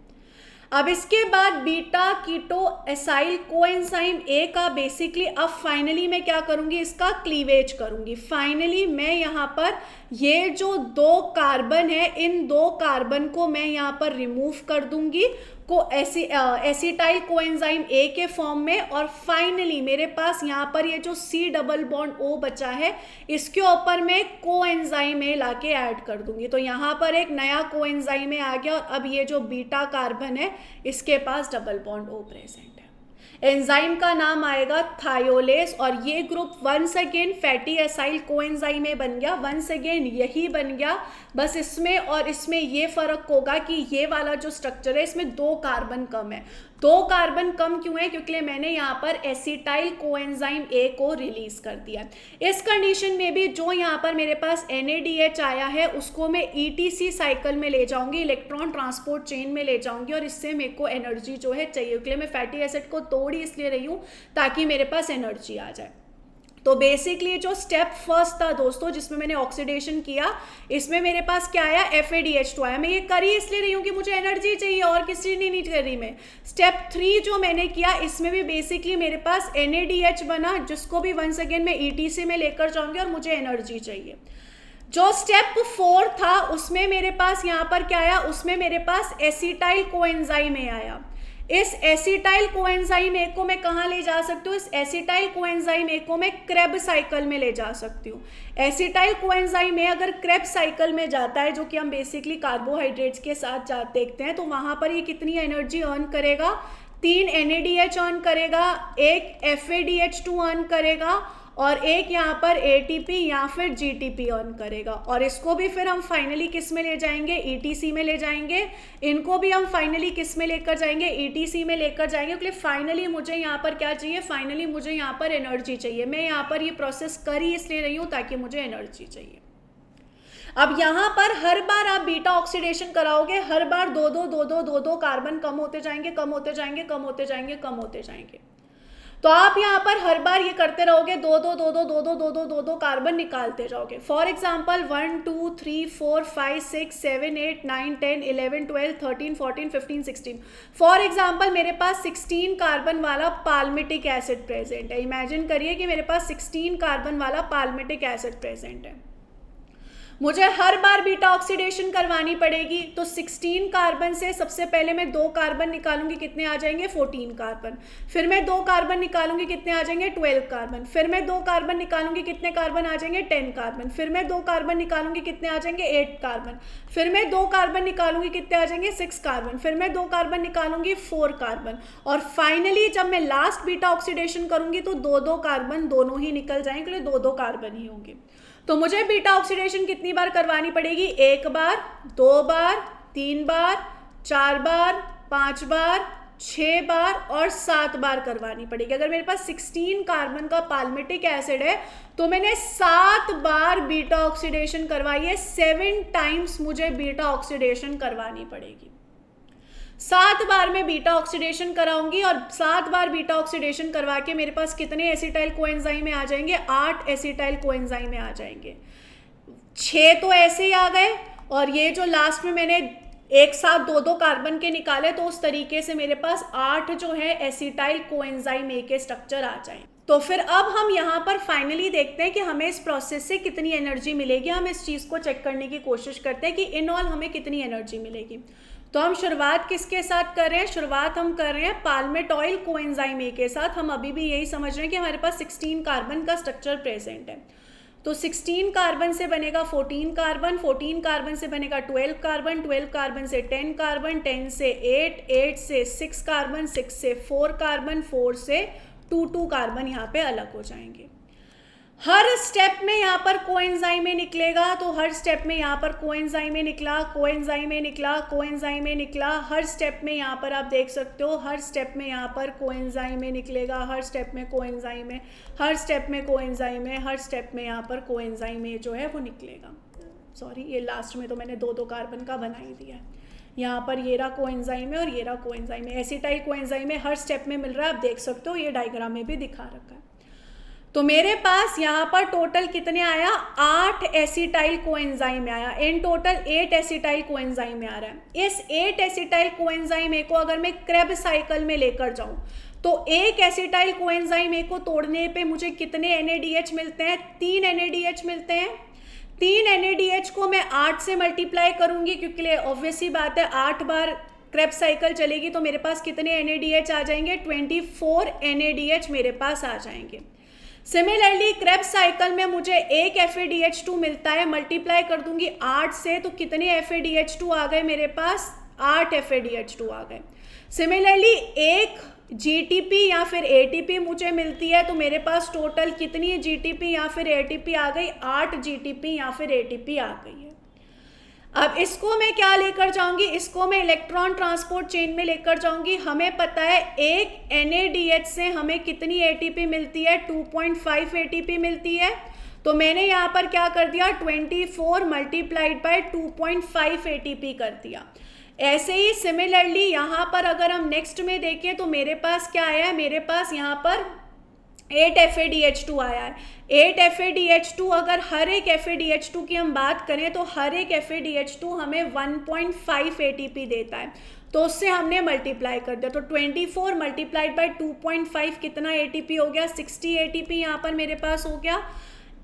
अब इसके बाद beta keto acyl coenzyme A का बेसिकली अब फाइनली मैं क्या करूंगी, इसका क्लीवेज करूंगी। फाइनली मैं यहाँ पर ये जो 2 कार्बन है, इन 2 कार्बन को मैं यहाँ पर रिमूव कर दूंगी को एसिटाइल कोएंजाइम ए के फॉर्म में, और फाइनली मेरे पास यहाँ पर ये जो C डबल बॉन्ड O बचा है इसके ऊपर मैं कोएंजाइम ए लाके ऐड कर दूंगी। तो यहाँ पर एक नया कोएंजाइम ए आ गया, और अब ये जो बीटा कार्बन है इसके पास डबल बॉन्ड O प्रेजेंट है। एंजाइम का नाम आएगा थायोलेस, और ये group once again fatty acyl coenzyme में बन गया, वंस अगेन यही बन गया। बस इसमें और इसमें ये फर्क होगा कि ये वाला जो स्ट्रक्चर है इसमें 2 कार्बन कम है। 2 कार्बन कम क्यों है, क्योंकि मैंने यहाँ पर एसिटाइल कोएंजाइम ए को रिलीज कर दिया। इस कंडीशन में भी जो यहाँ पर मेरे पास NADH आया है उसको मैं ETC साइकिल में ले जाऊंगी, इलेक्ट्रॉन ट्रांसपोर्ट चेन में ले जाऊंगी, और इससे मेरे को एनर्जी जो है चाहिए, क्योंकि मैं फैटी एसिड को तोड़ ही इसलिए रही हूँ ताकि मेरे पास एनर्जी आ जाए। तो बेसिकली जो स्टेप फर्स्ट था दोस्तों जिसमें मैंने ऑक्सीडेशन किया, इसमें मेरे पास क्या आया, FADH2 आया। मैं ये कर ही इसलिए रही हूँ कि मुझे एनर्जी चाहिए, और किसी ने नहीं कर रही मैं। स्टेप 3 जो मैंने किया इसमें भी बेसिकली मेरे पास NADH बना, जिसको भी वंस अगेन मैं ETC में लेकर जाऊंगी, और मुझे एनर्जी चाहिए। जो स्टेप 4 था उसमें मेरे पास यहाँ पर क्या आया, उसमें मेरे पास एसिटाइल कोएंजाइम ए आया। इस एसिटाइल कोएंजाइम ए को मैं कहाँ ले जा सकती हूँ, इस एसिटाइल कोएंजाइम ए को मैं क्रेब साइकिल में ले जा सकती हूँ। एसिटाइल कोएंजाइम ए अगर क्रेब साइकिल में जाता है, जो कि हम बेसिकली कार्बोहाइड्रेट्स के साथ देखते हैं, तो वहाँ पर ये कितनी एनर्जी अर्न करेगा, 3 NADH अर्न करेगा, 1 FADH2 अर्न करेगा, और एक यहाँ पर ATP या फिर GTP अर्न करेगा। और इसको भी फिर हम फाइनली किस में ले जाएंगे, ETC में ले जाएंगे। इनको भी हम फाइनली किस में लेकर जाएंगे, ETC में लेकर जाएंगे, क्योंकि फाइनली मुझे यहाँ पर क्या चाहिए, फाइनली मुझे यहाँ पर एनर्जी चाहिए। मैं यहाँ पर ये प्रोसेस कर ही इसलिए रही हूँ ताकि मुझे एनर्जी चाहिए। अब यहाँ पर हर बार आप बीटा ऑक्सीडेशन कराओगे, हर बार दो दो कार्बन कम होते जाएंगे, कम होते जाएंगे, कम होते जाएंगे, कम होते जाएंगे। तो आप यहाँ पर हर बार ये करते रहोगे, दो दो दो दो दो दो दो दो दो दो कार्बन निकालते जाओगे। For example 1 2 3 4 5 6 7 8 9 10 11 12 13 14 15 16। फॉर एग्जाम्पल मेरे पास 16 कार्बन वाला पाल्मिटिक एसिड प्रेजेंट है। इमेजिन करिए कि मेरे पास 16 कार्बन वाला पाल्मिटिक एसिड प्रेजेंट है। मुझे हर बार बीटा ऑक्सीडेशन करवानी पड़ेगी। तो 16 कार्बन से सबसे पहले मैं 2 कार्बन निकालूंगी, कितने आ जाएंगे 14 कार्बन। फिर मैं 2 कार्बन निकालूंगी, कितने आ जाएंगे 12 कार्बन। फिर मैं 2 कार्बन निकालूंगी, कितने कार्बन आ जाएंगे 10 कार्बन। फिर मैं 2 कार्बन निकालूंगी, कितने आ जाएंगे 8 कार्बन। फिर मैं 2 कार्बन निकालूंगी, कितने आ जाएंगे 6 कार्बन। फिर मैं 2 कार्बन निकालूंगी 4 कार्बन। और फाइनली जब मैं लास्ट बीटा ऑक्सीडेशन करूंगी तो 2-2 कार्बन दोनों ही निकल जाएंगे, 2-2 कार्बन ही होंगे। तो मुझे बीटा ऑक्सीडेशन कितनी बार करवानी पड़ेगी? 1 बार, 2 बार, 3 बार, 4 बार, 5 बार, 6 बार और 7 बार करवानी पड़ेगी। अगर मेरे पास 16 कार्बन का पाल्मिटिक एसिड है तो मैंने 7 बार बीटा ऑक्सीडेशन करवाई है। 7 टाइम्स मुझे बीटा ऑक्सीडेशन करवानी पड़ेगी। 7 बार मैं बीटा ऑक्सीडेशन कराऊंगी और 7 बार बीटा ऑक्सीडेशन करवा के मेरे पास कितने एसिटाइल कोएंजाइम में आ जाएंगे? 8 एसिटाइल कोएंजाइम में आ जाएंगे। 6 तो ऐसे ही आ गए और ये जो लास्ट में मैंने एक साथ 2-2 कार्बन के निकाले तो उस तरीके से मेरे पास 8 जो है एसिटाइल कोएंजाइम ए के स्ट्रक्चर आ जाएंगे। तो फिर अब हम यहाँ पर फाइनली देखते हैं कि हमें इस प्रोसेस से कितनी एनर्जी मिलेगी। हम इस चीज़ को चेक करने की कोशिश करते हैं कि इन ऑल हमें कितनी एनर्जी मिलेगी। तो हम शुरुआत किसके साथ कर रहे हैं? शुरुआत हम कर रहे हैं पाल्मिटॉइल कोएंजाइम ए के साथ। हम अभी भी यही समझ रहे हैं कि हमारे पास 16 कार्बन का स्ट्रक्चर प्रेजेंट है। तो 16 कार्बन से बनेगा 14 कार्बन, 14 कार्बन से बनेगा 12 कार्बन, 12 कार्बन से 10 कार्बन, 10 से 8, 8 से 6 कार्बन, 6 से 4 कार्बन, 4 से 2 कार्बन यहाँ पे अलग हो जाएंगे। हर स्टेप में यहाँ पर कोएंजाइम में निकलेगा। तो हर स्टेप में यहाँ पर कोएंजाइम में निकला, कोएंजाइम में निकला, कोएंजाइम में निकला। हर स्टेप में यहाँ पर आप देख सकते हो, हर स्टेप में यहाँ पर कोएंजाइम में निकलेगा, हर स्टेप में कोएंजाइम में, हर स्टेप में कोएंजाइम में, हर स्टेप में यहाँ पर कोएंजाइम में जो है वो निकलेगा। सॉरी, ये लास्ट में तो मैंने 2-2 कार्बन का बना ही दिया है। यहाँ पर ये रहा कोएंजाइम है और ये रहा कोएंजाइम है। एसिटाइल कोएंजाइम है, हर स्टेप में मिल रहा है। आप देख सकते हो, ये डायग्राम में भी दिखा रखा है। तो मेरे पास यहाँ पर टोटल कितने आया? 8 एसिटाइल कोएंजाइम में आया। इन टोटल 8 एसिटाइल कोएंजाइम में आ रहा है। इस 8 एसिटाइल कोएंजाइम ए को अगर मैं क्रेब साइकिल में लेकर जाऊं तो एक एसिटाइल कोएंजाइम ए को तोड़ने पे मुझे कितने NADH मिलते हैं? 3 NADH मिलते हैं। 3 NADH को मैं 8 से मल्टीप्लाई करूंगी क्योंकि ऑब्वियस ही बात है 8 बार क्रेब साइकिल चलेगी तो मेरे पास कितने NADH आ जाएंगे? 24 NADH मेरे पास आ जाएंगे। सिमिलरली क्रेब साइकिल में मुझे एक FADH2 मिलता है, मल्टीप्लाई कर दूंगी 8 से तो कितने FADH2 आ गए मेरे पास? 8 FADH2 आ गए। सिमिलरली एक GTP या फिर ATP मुझे मिलती है तो मेरे पास टोटल कितनी GTP या फिर ATP आ गई? 8 GTP या फिर ATP आ गई है। अब इसको मैं क्या लेकर जाऊंगी? इसको मैं इलेक्ट्रॉन ट्रांसपोर्ट चेन में लेकर जाऊंगी। हमें पता है एक NADH से हमें कितनी ATP मिलती है? 2.5 ATP मिलती है। तो मैंने यहाँ पर क्या कर दिया? 24 मल्टीप्लाइड बाय 2.5 ATP कर दिया। ऐसे ही सिमिलरली यहाँ पर अगर हम नेक्स्ट में देखें तो मेरे पास क्या आया है? मेरे पास यहाँ पर 8 FADH2 आया है। 8 FADH2 अगर हर एक FADH2 की हम बात करें तो हर एक FADH2 हमें 1.5 ATP देता है। तो उससे हमने मल्टीप्लाई कर दिया। तो 24 मल्टीप्लाइड बाय 2.5 कितना ATP हो गया? 60 ATP यहाँ पर मेरे पास हो गया।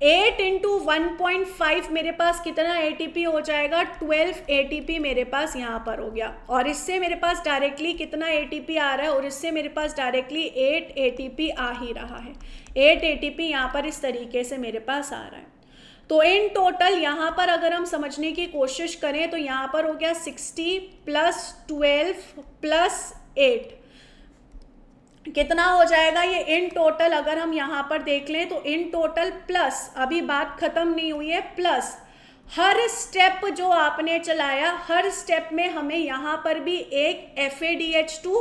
8 इंटू 1.5 मेरे पास कितना ATP हो जाएगा? 12 ATP मेरे पास यहाँ पर हो गया। और इससे मेरे पास डायरेक्टली कितना ATP आ रहा है? और इससे मेरे पास डायरेक्टली 8 ATP आ ही रहा है। 8 ATP यहाँ पर इस तरीके से मेरे पास आ रहा है। तो इन टोटल यहाँ पर अगर हम समझने की कोशिश करें तो यहाँ पर हो गया 60 प्लस 12 प्लस 8 कितना हो जाएगा? ये इन टोटल अगर हम यहाँ पर देख लें तो इन टोटल प्लस, अभी बात खत्म नहीं हुई है, प्लस हर स्टेप जो आपने चलाया हर स्टेप में हमें यहाँ पर भी एक FADH2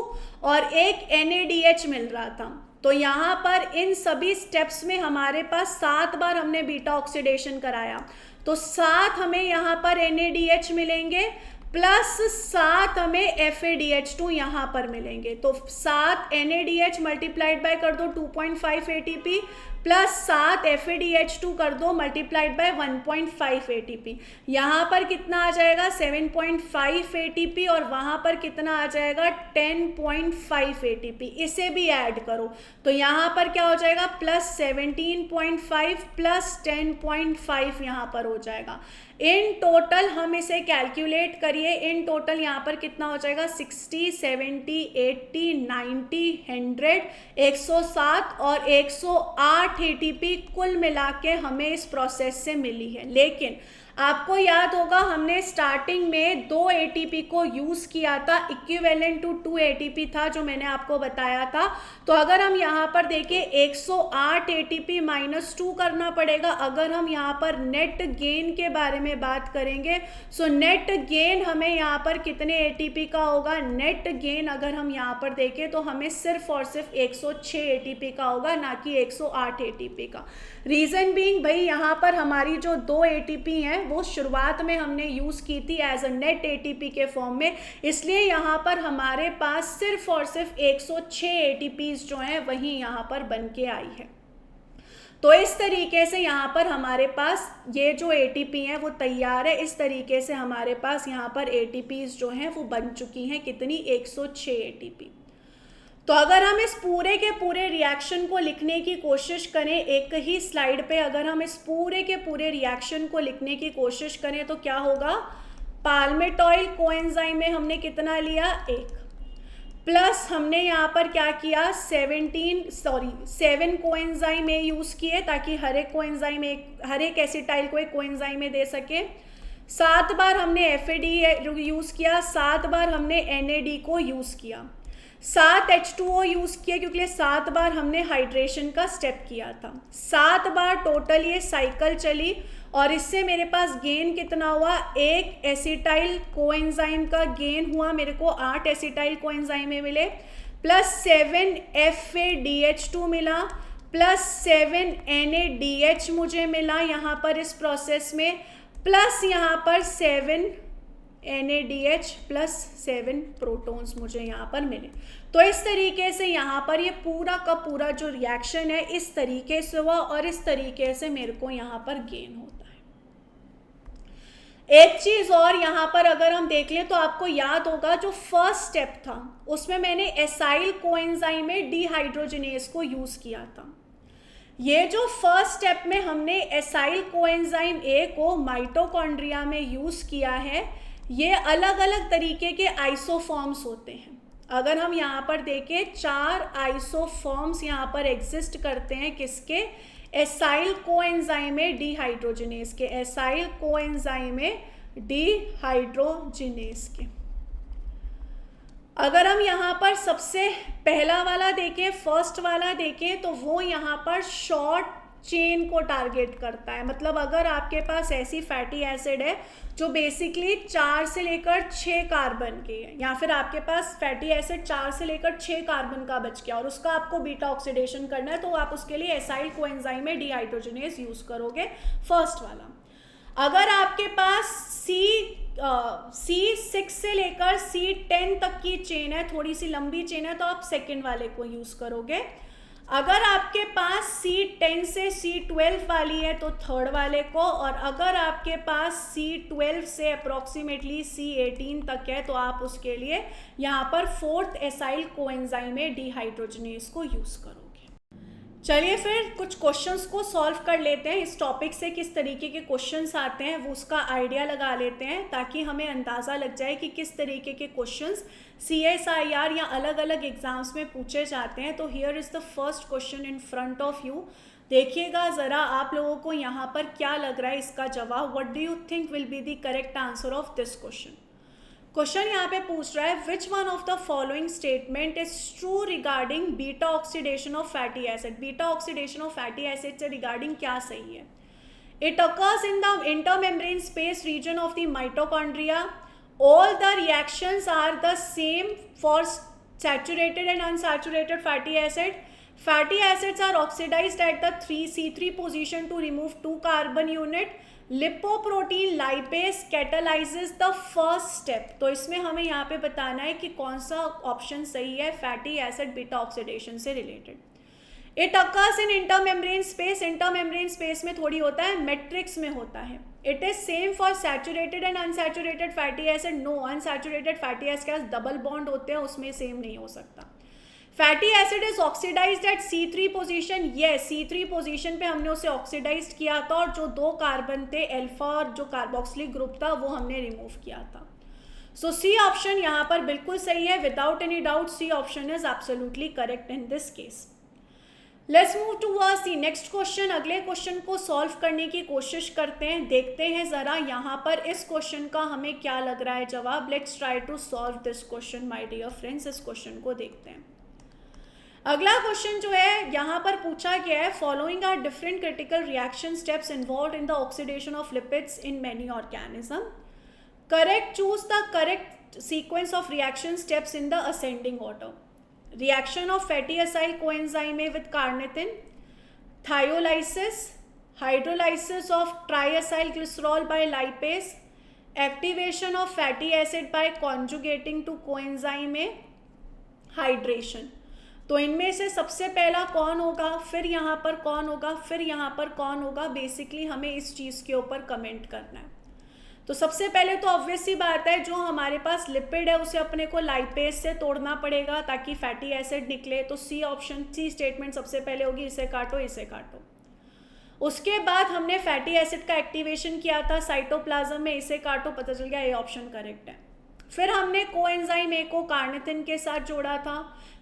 और एक NADH मिल रहा था। तो यहाँ पर इन सभी स्टेप्स में हमारे पास 7 बार हमने बीटा ऑक्सीडेशन कराया तो 7 हमें यहाँ पर NADH मिलेंगे प्लस 7 हमें FADH2 यहाँ पर मिलेंगे। तो 7 NADH मल्टीप्लाइड बाय कर दो 2.5 ATP प्लस 7 FADH2 कर दो मल्टीप्लाइड बाय 1.5 ATP। यहाँ पर कितना आ जाएगा 7.5 ATP और वहाँ पर कितना आ जाएगा 10.5 ATP। इसे भी ऐड करो तो यहाँ पर क्या हो जाएगा प्लस 17.5 प्लस 10.5 यहाँ पर हो जाएगा। इन टोटल हम इसे कैलकुलेट करिए, इन टोटल यहाँ पर कितना हो जाएगा 60, 70, 80, 90, 100, 107 और 108 ATP कुल मिला के हमें इस प्रोसेस से मिली है। लेकिन आपको याद होगा हमने स्टार्टिंग में 2 ATP को यूज़ किया था, इक्विवेलेंट टू 2 ATP था जो मैंने आपको बताया था। तो अगर हम यहाँ पर देखें 108 ATP माइनस 2 करना पड़ेगा अगर हम यहाँ पर नेट गेन के बारे में बात करेंगे। सो नेट गेन हमें यहाँ पर कितने ATP का होगा, नेट गेन अगर हम यहाँ पर देखें तो हमें सिर्फ और सिर्फ 106 ATP का होगा, ना कि 108 ATP का। रीज़न बीइंग भाई यहाँ पर हमारी जो 2 ATP हैं वो शुरुआत में हमने यूज़ की थी एज अ नेट ATP के फॉर्म में, इसलिए यहाँ पर हमारे पास सिर्फ और सिर्फ 106 ATPs जो हैं वही यहाँ पर बन के आई है। तो इस तरीके से यहाँ पर हमारे पास ये जो ATP हैं वो तैयार है। इस तरीके से हमारे पास यहाँ पर ATPs जो हैं वो बन चुकी हैं, कितनी 106 ATP। तो अगर हम इस पूरे के पूरे रिएक्शन को लिखने की कोशिश करें एक ही स्लाइड पे, अगर हम इस पूरे के पूरे रिएक्शन को लिखने की कोशिश करें तो क्या होगा, पाल्मेटॉइल कोएंजाइम में हमने कितना लिया 1, प्लस हमने यहाँ पर क्या किया 7 कोएंजाइम में यूज़ किए ताकि हर एक एसिटाइल को एक कोएंजाइम में दे सके। 7 बार हमने FAD यूज़ किया, 7 बार हमने NAD को यूज़ किया, 7 H2O यूज़ किया क्योंकि 7 बार हमने हाइड्रेशन का स्टेप किया था। 7 बार टोटल ये साइकिल चली और इससे मेरे पास गेन कितना हुआ, एक एसिटाइल कोएंजाइम का गेन हुआ, मेरे को 8 एसिटाइल कोएंजाइम में मिले, प्लस 7 FADH2 मिला, प्लस 7 NADH मुझे मिला यहाँ पर इस प्रोसेस में, प्लस यहाँ पर 7 NADH प्लस 7 प्रोटॉन्स मुझे यहाँ पर मिले। तो इस तरीके से यहाँ पर ये पूरा का पूरा जो रिएक्शन है इस तरीके से हुआ और इस तरीके से मेरे को यहाँ पर गेन होता है। एक चीज़ और यहाँ पर अगर हम देख लें तो आपको याद होगा जो फर्स्ट स्टेप था उसमें मैंने एसाइल कोएंजाइम में डिहाइड्रोजिनेज को यूज़ किया था। ये जो फर्स्ट स्टेप में हमने एसाइल कोएंजाइम A को माइटोकॉन्ड्रिया में यूज़ किया है, ये अलग अलग तरीके के आइसोफॉर्म्स होते हैं। अगर हम यहाँ पर देखें 4 आइसोफॉर्म्स यहाँ पर एग्जिस्ट करते हैं, किसके, एसाइल कोएंजाइम में डिहाइड्रोजिनेज के, एसाइल कोएंजाइम में डिहाइड्रोजिनेज के। अगर हम यहाँ पर सबसे पहला वाला देखें, फर्स्ट वाला देखें, तो वो यहाँ पर शॉर्ट चेन को टारगेट करता है। मतलब अगर आपके पास ऐसी फैटी एसिड है जो बेसिकली 4 से लेकर 6 कार्बन की है, या फिर आपके पास फैटी एसिड 4 से लेकर 6 कार्बन का बच गया और उसका आपको बीटा ऑक्सीडेशन करना है, तो आप उसके लिए एसाइल कोएंजाइम में डिहाइड्रोजिनेज यूज़ करोगे, फर्स्ट वाला। अगर आपके पास C6 से लेकर C10 तक की चेन है, थोड़ी सी लंबी चेन है, तो आप सेकेंड वाले को यूज़ करोगे। अगर आपके पास C10 से C12 वाली है तो थर्ड वाले को, और अगर आपके पास C12 से अप्रॉक्सीमेटली C18 तक है तो आप उसके लिए यहाँ पर फोर्थ एसाइल कोएंजाइम में डिहाइड्रोजिनेज को यूज़ करोगे। चलिए फिर कुछ क्वेश्चंस को सॉल्व कर लेते हैं। इस टॉपिक से किस तरीके के क्वेश्चंस आते हैं वो उसका आइडिया लगा लेते हैं, ताकि हमें अंदाज़ा लग जाए कि किस तरीके के क्वेश्चंस CSIR या अलग अलग एग्जाम्स में पूछे जाते हैं। तो here is the first question in front of you. देखिएगा ज़रा आप लोगों को यहाँ पर क्या लग रहा है इसका जवाब। What do you think will be the correct answer of this question. Question यहाँ पे पूछ रहा है which one of the following statement is true regarding beta oxidation of fatty acid. Beta oxidation of fatty acid से regarding क्या सही है। It occurs in the intermembrane space region of the mitochondria. All the reactions are the same for saturated and unsaturated fatty acid. Fatty acids are oxidized at the C3 position to remove 2 carbon unit. Lipoprotein lipase catalyses the first step. तो इसमें हमें यहाँ पे बताना है कि कौन सा ऑप्शन सही है फैटी एसिड बीटा ऑक्सीडेशन से related. It occurs in intermembrane space. Intermembrane space में थोड़ी होता है, मैट्रिक्स में होता है। It is same for saturated and unsaturated fatty acid. No, unsaturated fatty acid के साथ डबल बॉन्ड होते हैं, उसमें सेम नहीं हो सकता। Fatty acid is oxidized at C3 position. Yes, C3 position पे हमने उसे ऑक्सीडाइज किया था और जो 2 कार्बन थे अल्फा और जो कार्बोक्सिलिक ग्रुप था वो हमने रिमूव किया था। सो सी ऑप्शन यहाँ पर बिल्कुल सही है, without any doubt C option is absolutely correct in this case. Let's move towards the next question. अगले क्वेश्चन को सॉल्व करने की कोशिश करते हैं, देखते हैं जरा यहाँ पर इस क्वेश्चन का हमें क्या लग रहा है जवाब। Let's try to solve this question my dear friends. इस क्वेश्चन को देखते हैं। अगला क्वेश्चन जो है यहाँ पर पूछा गया है, following are different critical reaction steps involved in the oxidation of lipids in many organism. Correct, choose the correct sequence of reaction steps in the ascending order. Reaction of fatty acyl coenzyme with carnitine, thiolysis, hydrolysis of triacyl glycerol by lipase, activation of fatty acid by conjugating to coenzyme, hydration। तो इनमें से सबसे पहला कौन होगा, फिर यहाँ पर कौन होगा, फिर यहाँ पर कौन होगा, बेसिकली हमें इस चीज़ के ऊपर कमेंट करना है। तो सबसे पहले तो ऑब्वियस सी बात है, जो हमारे पास लिपिड है उसे अपने को लाइपेज से तोड़ना पड़ेगा ताकि फैटी एसिड निकले। तो सी ऑप्शन, सी स्टेटमेंट सबसे पहले होगी, इसे काटो इसे काटो। उसके बाद हमने फैटी एसिड का एक्टिवेशन किया था साइटोप्लाज्म में, इसे काटो, पता चल गया ये ऑप्शन करेक्ट है। फिर हमने कोएंजाइम ए को कार्निथिन के साथ जोड़ा था,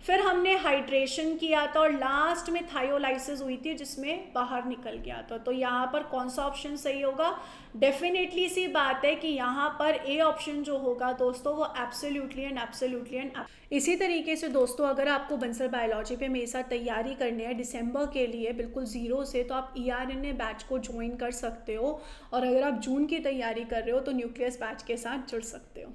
फिर हमने हाइड्रेशन किया था और लास्ट में थायोलाइसिस हुई थी जिसमें बाहर निकल गया था। तो यहाँ पर कौन सा ऑप्शन सही होगा? डेफिनेटली सी बात है कि यहाँ पर ए ऑप्शन जो होगा दोस्तों वो एब्सोल्युटली एंड इसी तरीके से दोस्तों अगर आपको बंसल बायोलॉजी पे मेरे साथ तैयारी करनी है दिसंबर के लिए बिल्कुल ज़ीरो से, तो आप ERNA बैच को ज्वाइन कर सकते हो। और अगर आप जून की तैयारी कर रहे हो तो न्यूक्लियस बैच के साथ जुड़ सकते हो।